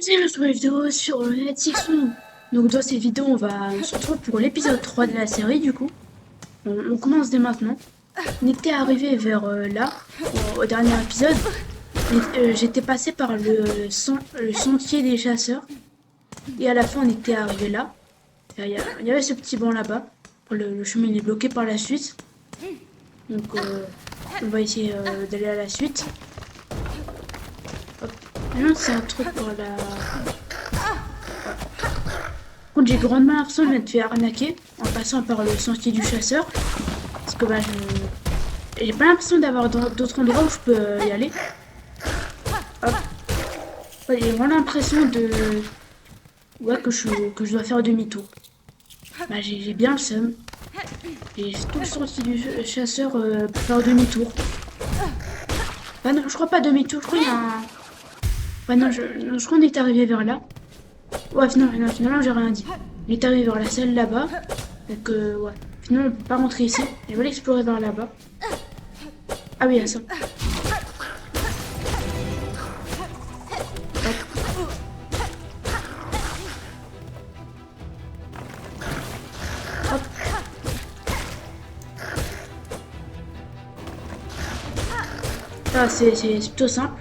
C'est une nouvelle vidéo sur le Netflix. Donc dans cette vidéo, on se retrouve pour l'épisode 3 de la série du coup. On commence dès maintenant. On était arrivé vers là, au dernier épisode. J'étais passé par le sentier des chasseurs. Et à la fin, on était arrivé là. Il y avait ce petit banc là-bas. Le chemin il est bloqué par la suite. Donc on va essayer d'aller à la suite. Hop. Maintenant, c'est un truc pour la... Contre, j'ai grandement l'impression de m'être fait arnaquer en passant par le sentier du chasseur. Parce que j'ai pas l'impression d'avoir d'autres endroits où je peux y aller. Hop. Ouais, j'ai vraiment l'impression de... Ouais, que je dois faire demi-tour. Bah, j'ai bien le seum. J'ai tout le sentier du chasseur pour faire demi-tour. Bah non, je crois pas demi-tour, je crois qu'il y a un... Ouais, non, je crois qu'on est arrivé vers là. Ouais, finalement, j'ai rien dit. On est arrivé vers la salle là-bas. Donc, ouais. Finalement, on peut pas rentrer ici. Je vais l'explorer vers là-bas. Ah oui, il y a ça. Hop. Ah, c'est plutôt simple.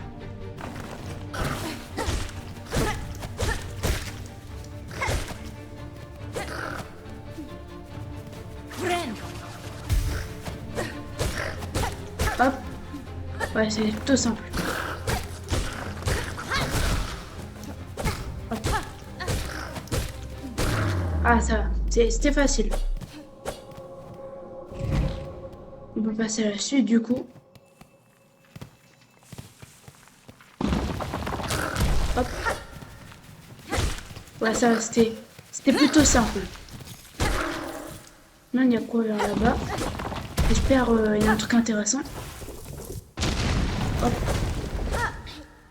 Hop. Ouais, c'est plutôt simple. Hop. Ah, ça va. C'était facile. On peut passer à la suite, du coup. Hop. Ouais, ça, c'était plutôt simple. Là, il y a quoi vers là-bas? J'espère il y a un truc intéressant. Hop.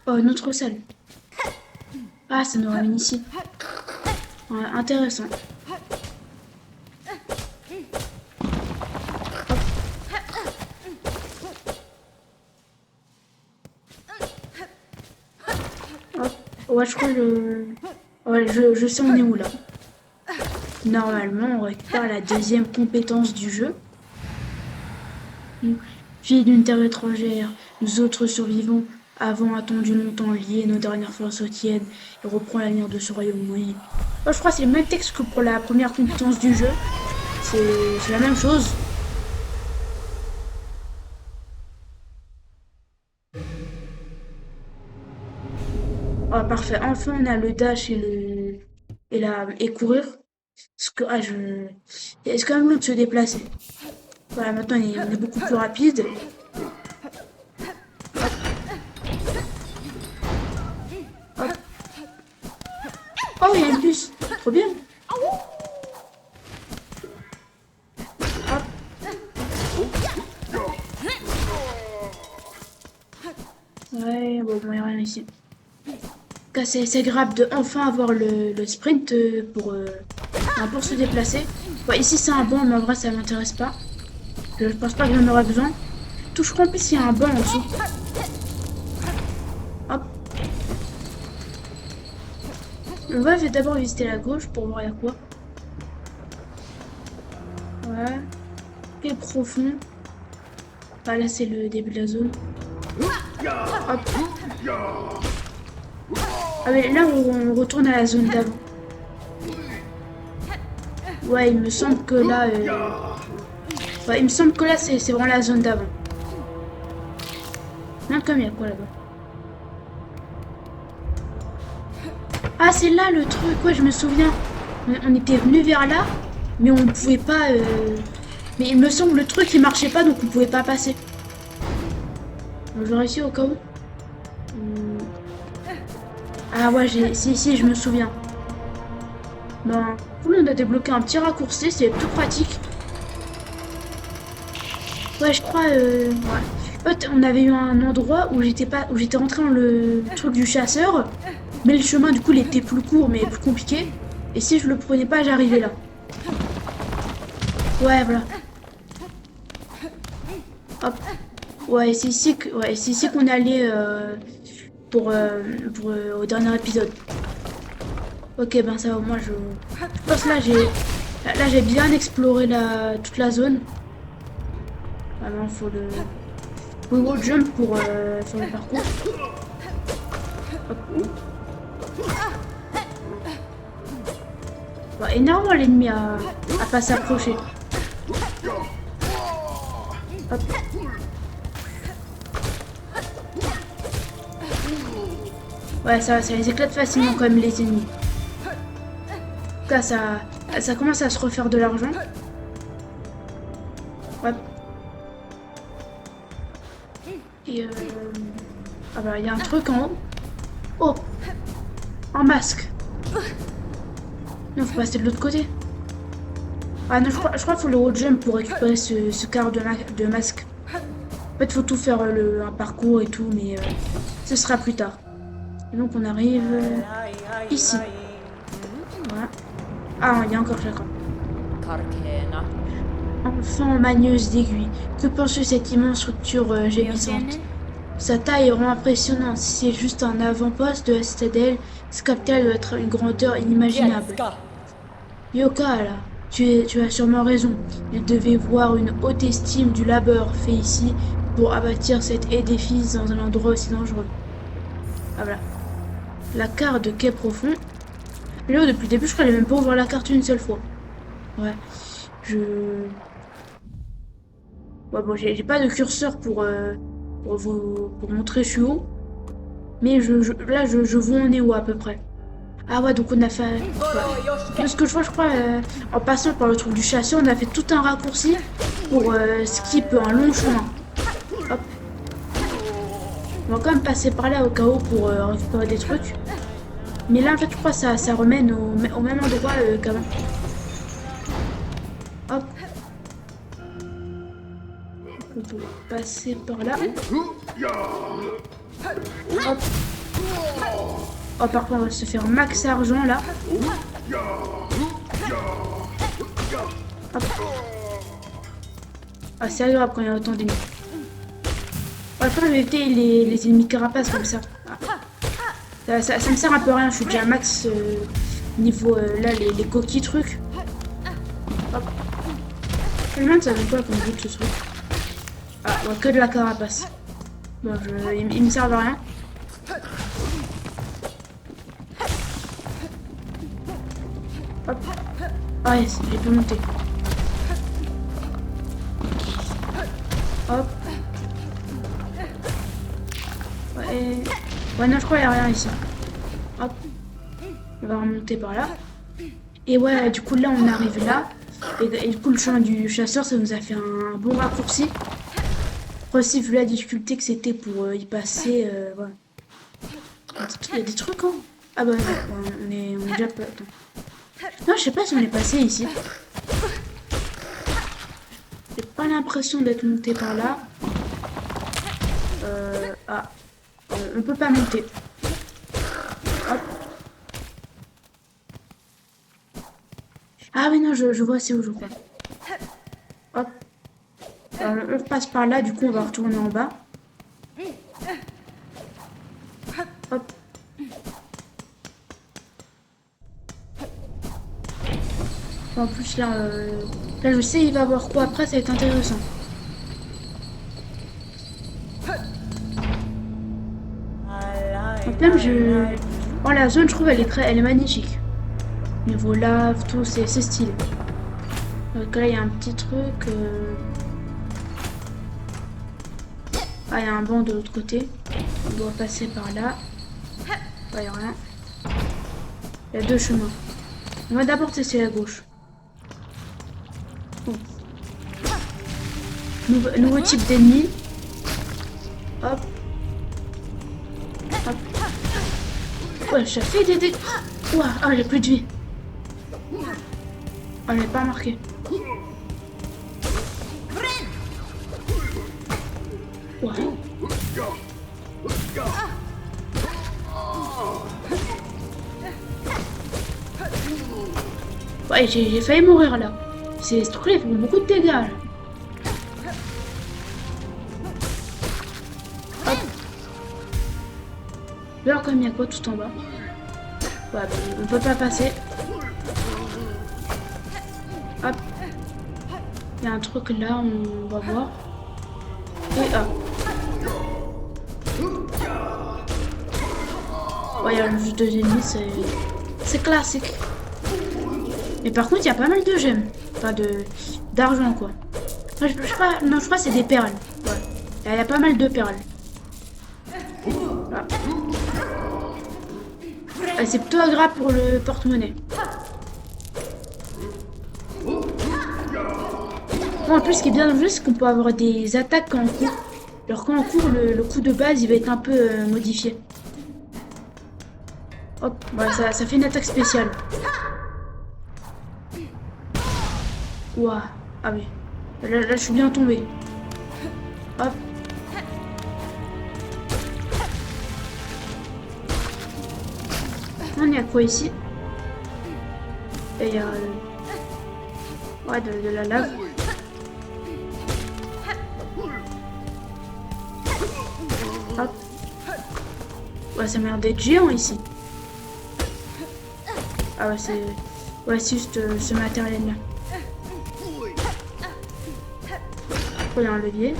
Oh, une autre salle. Ah, ça nous ramène ici. Ouais, intéressant. Hop. Ouais, je crois que ouais, je sais on est où là. Normalement, on récupère la deuxième compétence du jeu. Fille d'une terre étrangère, nous autres survivants avons attendu longtemps liés nos dernières forces tièdes et reprend l'avenir de ce royaume mouillé. Moi, je crois que c'est le même texte que pour la première compétence du jeu. C'est la même chose. Ah, parfait. Enfin, on a le dash et courir. Parce que, c'est quand même long de se déplacer. Voilà, maintenant, on est beaucoup plus rapide. Hop. Oh, il y a une puce. Trop bien. Hop. Ouais, bon, il n'y a rien ici. Cas, c'est grave de enfin avoir le sprint pour se déplacer. Ouais, ici c'est un banc, mais en vrai ça m'intéresse pas. Je pense pas que j'en aurai besoin. Tout, je crois en plus il y a un banc en dessous. Hop. On va d'abord visiter la gauche pour voir il y a quoi. Ouais. Quel profond. Ah là c'est le début de la zone. Hop. Ah mais là on retourne à la zone d'avant. Ouais, il me semble que là... Ouais, il me semble que là c'est vraiment la zone d'avant. Non, comme il y a quoi là-bas? Ah, c'est là le truc, ouais, je me souviens. On était venu vers là, mais on ne pouvait pas. Mais il me semble le truc il marchait pas, donc on pouvait pas passer. Donc, je vérifie au cas où. Hum. Ah ouais, si, je me souviens. Ben, on a débloqué un petit raccourci, c'est tout pratique. Ouais, je crois. Ouais. En fait, on avait eu un endroit où j'étais rentré dans le truc du chasseur, mais le chemin du coup il était plus court mais plus compliqué. Et si je le prenais pas, j'arrivais là. Ouais, voilà. Hop. Ouais, c'est ici qu'on est allé au dernier épisode. Ok, ben ça au moins je pense là j'ai bien exploré toute la zone. Vraiment faut le wall jump pour faire le parcours. Hop. Bon, énormément l'ennemi à pas s'approcher. Hop. Ouais, ça les éclate facilement quand même les ennemis. En tout cas, ça commence à se refaire de l'argent. Ouais. Et ah bah il y a un truc en haut. Oh, un masque. Non, faut passer de l'autre côté. Ah non, je crois qu'il faut le road jump pour récupérer ce quart de masque. En fait, faut tout faire un parcours et tout, mais ce sera plus tard. Et donc on arrive ici. Voilà. Ah, il y a encore chacun. Enfant manieuse d'aiguille. Que penses-tu de cette immense structure gémissante? Sa taille est vraiment impressionnante. Si c'est juste un avant-poste de la citadelle, ce capital doit être une grandeur inimaginable. Yoka, là, tu as sûrement raison. Il devait voir une haute estime du labeur fait ici pour abattre cet édifice dans un endroit aussi dangereux. Ah voilà. La carte de quai profond. Mais là, depuis le début, je crois que j'ai même pas ouvert la carte une seule fois. Ouais. Ouais, bon, j'ai pas de curseur pour montrer je suis où. Mais là, je vois on est où à peu près. Ah ouais, donc on a fait... Ouais. De ce que je vois, je crois, en passant par le truc du chasseur, on a fait tout un raccourci pour skip un long chemin. Hop. On va quand même passer par là au cas où pour récupérer des trucs. Mais là, en fait, je crois que ça remène au même endroit qu'avant. Hop. On peut passer par là. Hop. Oh, par contre, on va se faire max argent là. Hop. Ah, c'est agréable quand il y a autant d'ennemis. On va quand même éviter les ennemis carapaces comme ça. Ah. Ça me sert un peu à rien, je suis déjà max niveau là, les coquilles trucs. Hop. Je me demande ça donne quoi comme but ce truc. Ah, ouais, que de la carapace. Bon, il me sert à rien. Hop. Ah yes, j'ai pu monter. Hop. Ouais, non, je crois qu'il n'y a rien ici. Hop. On va remonter par là. Et ouais, du coup, là, on arrive là. Et du coup, le chemin du chasseur, ça nous a fait un bon raccourci. Après aussi, vu la difficulté que c'était pour y passer, voilà. Il y a des trucs, hein. Ah bah non, on est déjà pas... Attends. Non, je sais pas si on est passé ici. J'ai pas l'impression d'être monté par là. Ah. On peut pas monter. Hop. Ah oui, non, je vois c'est où je crois. Hop. On repasse par là, du coup on va retourner en bas. Hop. En plus là, là je sais il va voir quoi après, ça va être intéressant. Donc même oh, la zone je trouve elle est magnifique. Niveau lave, tout, c'est stylé. Donc là il y a un petit truc. Ah, il y a un banc de l'autre côté. On doit passer par là. Il n'y a rien. Il y a deux chemins. On va d'abord tester la gauche. Oh. Nouveau type d'ennemi. Hop. Hop. Ouais, ça fait des dégâts. Ouah, ah, j'ai plus de vie. Ah, j'ai pas marqué. Ouais. Ouais, j'ai failli mourir là. Ce truc-là, ils font beaucoup de dégâts. Là. Hop. il y a quoi tout en bas? Ouais, bon, on peut pas passer. Hop. Il y a un truc là, on va voir. Et hop. Ouais, il y a juste 2 ennemis, c'est classique. Mais par contre, il y a pas mal de gemmes. Enfin, d'argent, quoi. Je sais pas, non, je crois que c'est des perles. Ouais. Il y a pas mal de perles. Voilà. C'est plutôt agréable pour le porte-monnaie. Bon, en plus, ce qui est bien dans le jeu, c'est qu'on peut avoir des attaques quand on court. Alors quand on court, le coup de base, il va être un peu modifié. Hop, voilà, ça fait une attaque spéciale. Ouah, ah oui. Là, je suis bien tombé. Hop. On y a quoi ici? Et il y a... ouais, de la lave. Hop. Ouais, ça m'a l'air d'être géant ici. Ah ouais, c'est... ouais, c'est juste ce matériel-là. Il y a un levier.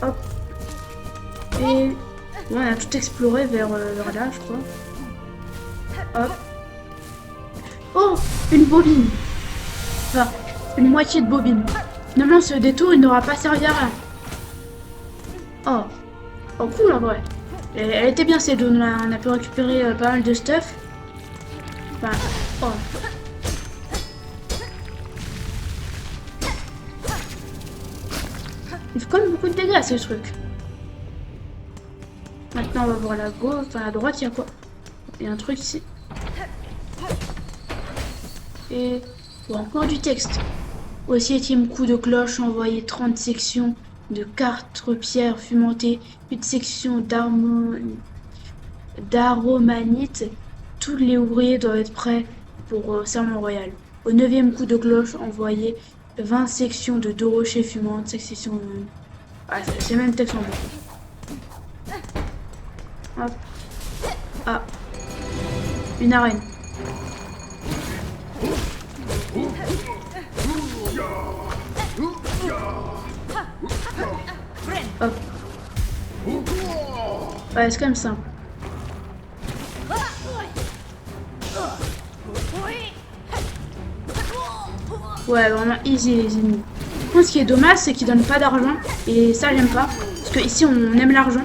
Hop. Et... ouais, on a tout exploré vers là, je crois. Hop. Oh, une bobine. Enfin, une moitié de bobine. Finalement, ce détour, il n'aura pas servi à rien. Oh. Oh, cool en vrai. Elle était bien cette zone là. On a pu récupérer pas mal de stuff. Enfin, oh. Il fait quand même beaucoup de dégâts ce truc. Maintenant, on va voir la gauche. Enfin, à droite, il y a quoi? Il y a un truc ici. Et... bon, encore du texte. Au 7e coup de cloche, envoyé 30 sections de cartes pierres fumentées, une section d'aromanite. Tous les ouvriers doivent être prêts pour serment royal. Au 9e coup de cloche, envoyé 20 sections de deux rochers fumantes. Section... ah, c'est même texte en bas. Hop. Ah. Une arène. Hop. Ouais, c'est quand même simple. Ouais, vraiment easy les ennemis. Par contre, ce qui est dommage, c'est qu'ils donnent pas d'argent. Et ça, j'aime pas. Parce que ici, on aime l'argent.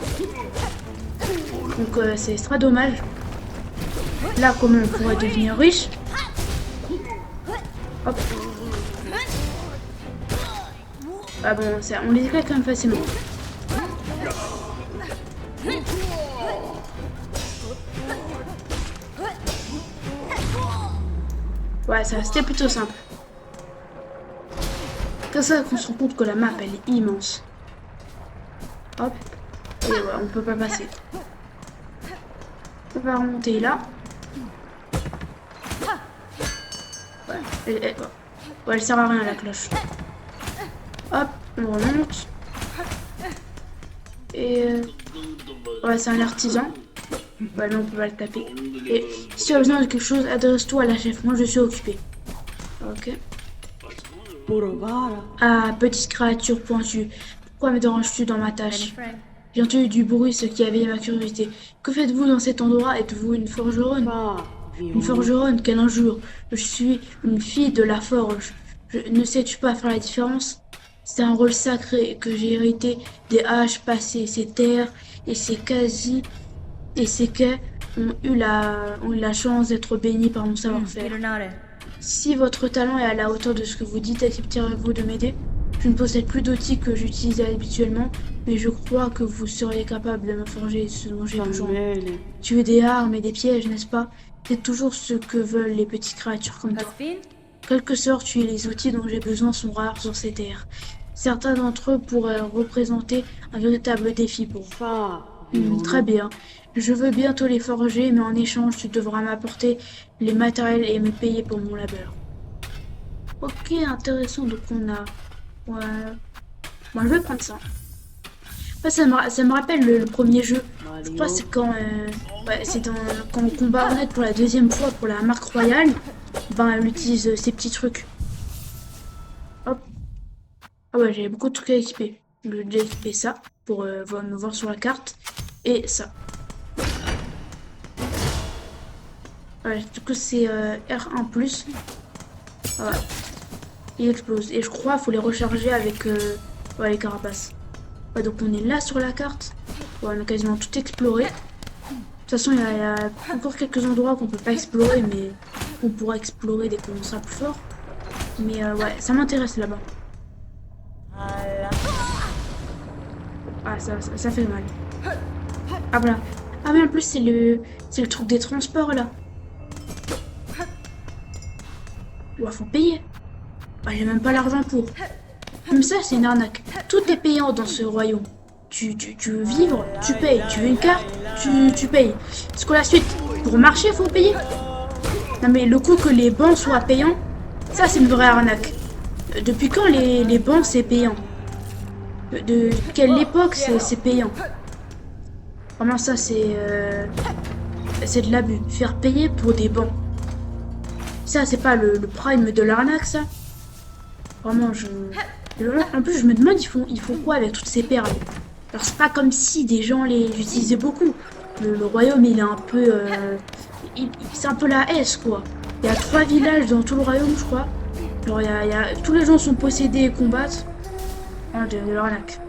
Donc, c'est très dommage. Là, comment on pourrait devenir riche? Hop. Ah bon, on les éclate quand même facilement. Ouais, ça c'était plutôt simple. Comme ça qu'on se rend compte que la map elle est immense. Hop. Et ouais, on peut pas passer. On va remonter là. Ouais, ouais, elle sert à rien la cloche. Hop, on remonte. Et... ouais, c'est un artisan. Ouais, non, on peut pas le taper. Et si tu as besoin de quelque chose, adresse-toi à la chef. Moi, je suis occupé. Ok. Ah, petite créature pointue. Pourquoi me déranges-tu dans ma tâche? J'ai entendu du bruit, ce qui a éveillé ma curiosité. Que faites-vous dans cet endroit? Êtes-vous une forgeronne? Une forgeronne, quelle injure! Je suis une fille de la forge. Ne sais-tu pas faire la différence? C'est un rôle sacré que j'ai hérité des âges passés. Ces terres et ces quasi et ces quais ont eu la chance d'être bénis par mon savoir-faire. Si votre talent est à la hauteur de ce que vous dites, accepterez-vous de m'aider? Je ne possède plus d'outils que j'utilise habituellement, mais je crois que vous seriez capable de me forger ce dont j'ai besoin. Tuer des armes et des pièges, n'est-ce pas? C'est toujours ce que veulent les petites créatures comme toi. Quelque sorte, tuer les outils dont j'ai besoin sont rares sur ces terres. Certains d'entre eux pourraient représenter un véritable défi pour vous. Très bien. Je veux bientôt les forger, mais en échange, tu devras m'apporter les matériels et me payer pour mon labeur. Ok, intéressant. Donc on a... ouais. Moi, je vais prendre ça. Ouais, ça me rappelle le premier jeu. Je crois que c'est quand, ouais, quand on combat Arnett pour la deuxième fois pour la marque royale. Ben, elle utilise ces petits trucs. Hop. Ah ouais, j'avais beaucoup de trucs à équiper. J'ai déjà équipé ça pour me voir sur la carte. Et ça. Ouais, du coup, c'est R1+. Voilà. Il explose. Et je crois qu'il faut les recharger avec ouais, les carapaces. Ouais, donc on est là sur la carte. Ouais, on a quasiment tout exploré. De toute façon, il y a encore quelques endroits qu'on peut pas explorer, mais qu'on pourra explorer dès qu'on sera plus fort. Mais ouais, ça m'intéresse là-bas. Ah, ça fait mal. Ah voilà. Ah mais en plus, c'est le truc des transports là. Ouais, faut payer. Ah, j'ai même pas l'argent pour. Même ça, c'est une arnaque. Tout est payant dans ce royaume. Tu veux vivre, tu payes. Tu veux une carte, tu payes. Parce que la suite, pour marcher, il faut payer. Non mais le coup que les bancs soient payants, ça c'est une vraie arnaque. Depuis quand les bancs c'est payant? De quelle époque c'est payant? Vraiment ça c'est de l'abus. Faire payer pour des bancs. Ça c'est pas le prime de l'arnaque ça. Vraiment en plus je me demande ils font quoi avec toutes ces perles. Alors c'est pas comme si des gens les utilisaient beaucoup. Le royaume il est un peu c'est un peu la S quoi. Il y a 3 villages dans tout le royaume je crois. Alors tous les gens sont possédés et combattent. Oh, de l'arnaque.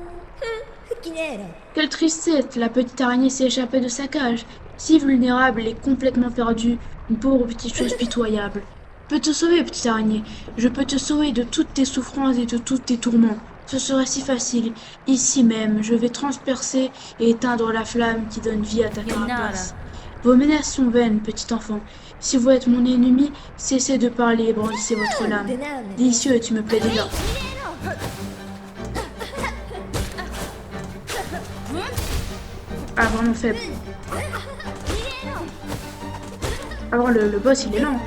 Quelle tristesse, la petite araignée s'est échappée de sa cage. Si vulnérable et complètement perdue, une pauvre petite chose pitoyable. Je peux te sauver, petite araignée. Je peux te sauver de toutes tes souffrances et de tous tes tourments. Ce serait si facile. Ici même, je vais transpercer et éteindre la flamme qui donne vie à ta carapace. Vos menaces sont vaines, petit enfant. Si vous êtes mon ennemi, cessez de parler et brandissez votre lame. Délicieux, tu me plais déjà. Ah, vraiment faible. Alors, le boss, il est lent.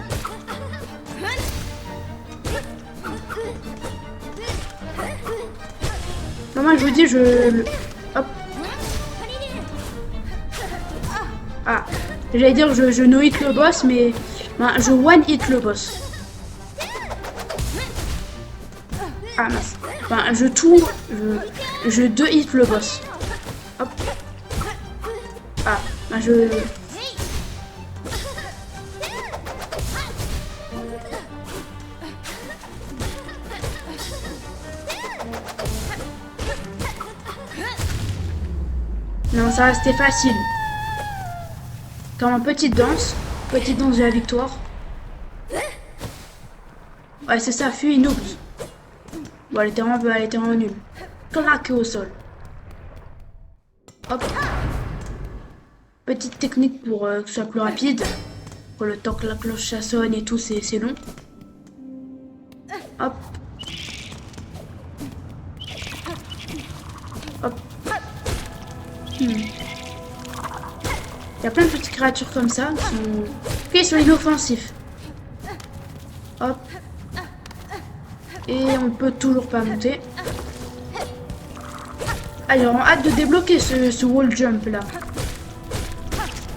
Non, moi, je vous dis, hop. Ah, j'allais dire, je no-hit le boss, mais ben, je one-hit le boss. Ah, mince. Ben, je deux-hit le boss. Hop. Ah, ben non, ça restait facile. Comme une petite danse de la victoire. Ouais, c'est ça, fuis noobs. Bon, elle était vraiment nulle. Claqué au sol. Hop. Petite technique pour que ce soit plus rapide. Pour le temps que la cloche sonne et tout, c'est long. Hop. Hop. Il y a plein de petites créatures comme ça qui sont inoffensifs. Hop. Et on peut toujours pas monter. Ah, j'ai vraiment hâte de débloquer ce wall jump là.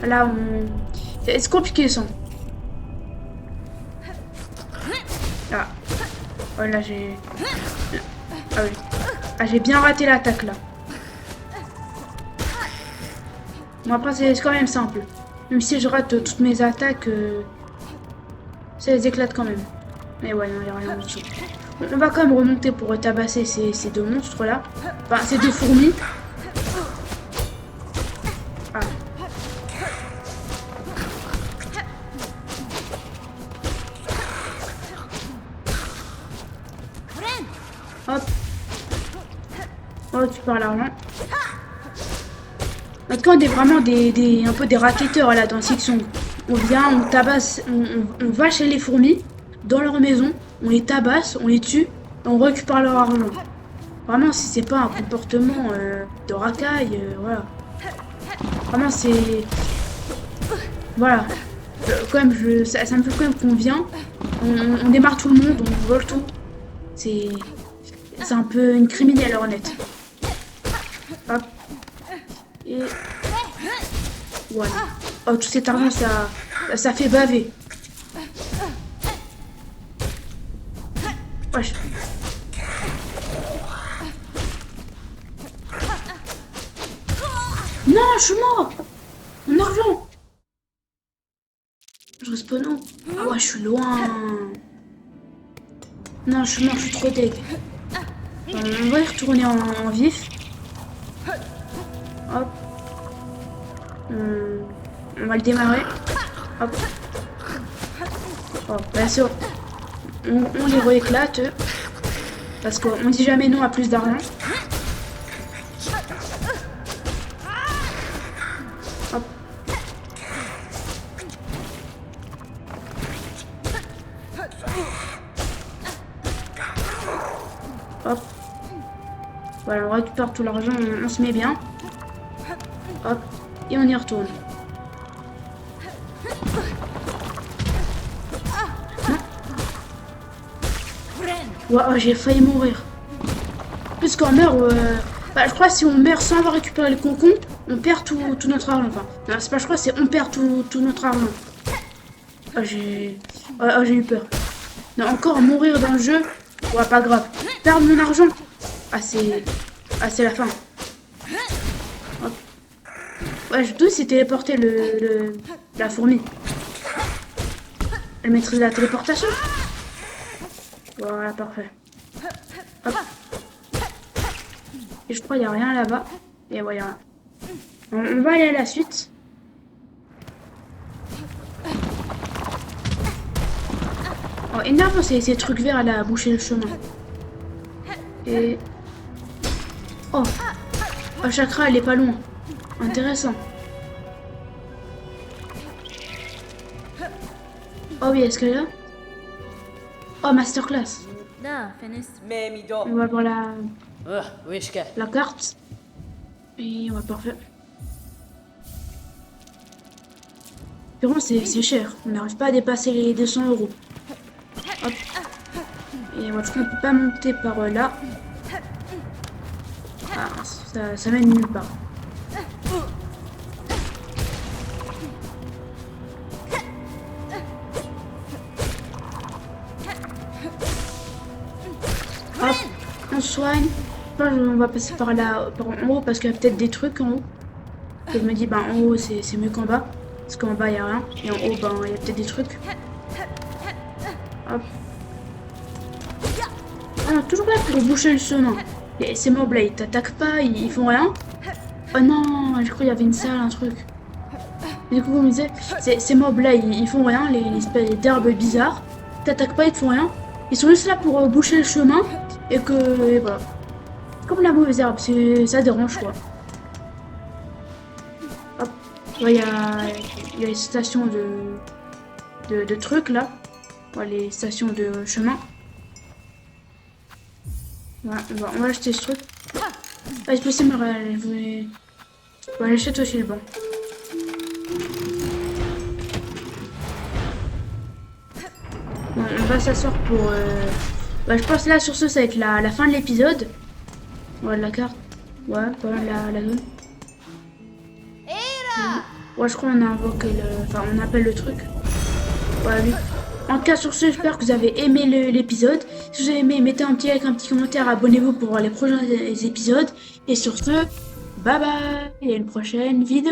Là, c'est compliqué ça. Ah. Voilà, j'ai... Ah oui. Ah, j'ai bien raté l'attaque là. Bon, après, c'est quand même simple. Même si je rate toutes mes attaques, ça les éclate quand même. Mais ouais, non, il n'y a rien en dessous. On va quand même remonter pour tabasser ces deux monstres là. Enfin, ces deux fourmis. Ah. Hop. Oh, tu parles l'argent. En tout cas, on est vraiment un peu des racketteurs là dans Section. On vient, on tabasse, on va chez les fourmis, dans leur maison, on les tabasse, on les tue, et on récupère leur argent. Vraiment, si c'est pas un comportement de racaille, voilà. Vraiment, c'est... Voilà. Quand même, ça me fait quand même qu'on vient, on démarre tout le monde, on vole tout. C'est un peu une criminelle, Ornette. Hop. Et... voilà. Oh, tout cet argent, ça fait baver. Wesh. Non, je suis mort. Mon argent. Je respawn où? Ah ouais, je suis loin. Non, je suis mort, je suis trop deg. On va y retourner en vif. Hop. On va le démarrer. Hop. Oh, bien sûr. On les rééclate. Parce qu'on dit jamais non à plus d'argent. Hop. Hop. Voilà, on récupère tout l'argent, on se met bien. Hop. Et on y retourne. Ouais, oh, j'ai failli mourir. Puisqu'on meurt, bah, je crois que si on meurt sans avoir récupéré le concombre, on perd tout notre argent. Enfin, non, c'est pas je crois, c'est on perd tout notre argent. Oh, j'ai eu peur. Non, encore mourir dans le jeu, ouais, pas grave. Perdre mon argent, c'est la fin. Hop. Ouais, je doute si téléporter la fourmi. Elle maîtrise la téléportation. Voilà, parfait. Hop. Et je crois qu'il n'y a rien là-bas. Et voilà. On va aller à la suite. Oh, énervant ces trucs verts à boucher le chemin. Et... oh. Oh, Chakra, elle est pas loin. Intéressant. Oh oui, est-ce qu'elle est là? Oh, masterclass. On va voir la carte. Et on va parfait. Par contre, c'est cher. On n'arrive pas à dépasser les 200 €. Hop. Et moi, je crois qu'on peut pas monter par là. Ah, ça mène nulle part. Hop, on soigne. On va passer par là, par en haut, parce qu'il y a peut-être des trucs en haut. Je me dis, ben en haut c'est mieux qu'en bas. Parce qu'en bas il n'y a rien. Et en haut, ben il y a peut-être des trucs. Hop. Ah, toujours là pour boucher le chemin. Et ces mobs là, ils t'attaquent pas, ils font rien. Oh non, j'ai cru qu'il y avait une salle, un truc. Et du coup, comme je disais, ces mobs là, ils font rien, les espèces d'herbes bizarres. Ils t'attaquent pas, ils te font rien. Ils sont juste là pour boucher le chemin. Et voilà. Comme la mauvaise herbe, ça dérange quoi. Hop. Il y a les stations de trucs là. Ouais, les stations de chemin. Voilà, on va acheter ce truc. Ah, je peux essayer de me on va acheter aussi le banc. Bon, on va s'asseoir pour... bah, je pense là sur ce, ça va être la fin de l'épisode. Voilà la carte. Ouais, voilà la zone. Ouais, je crois qu'on invoque enfin, on appelle le truc. Ouais, oui. En tout cas, sur ce, j'espère que vous avez aimé l'épisode. Si vous avez aimé, mettez un petit like, un petit commentaire, abonnez-vous pour voir les prochains épisodes. Et sur ce, bye bye, et à une prochaine vidéo.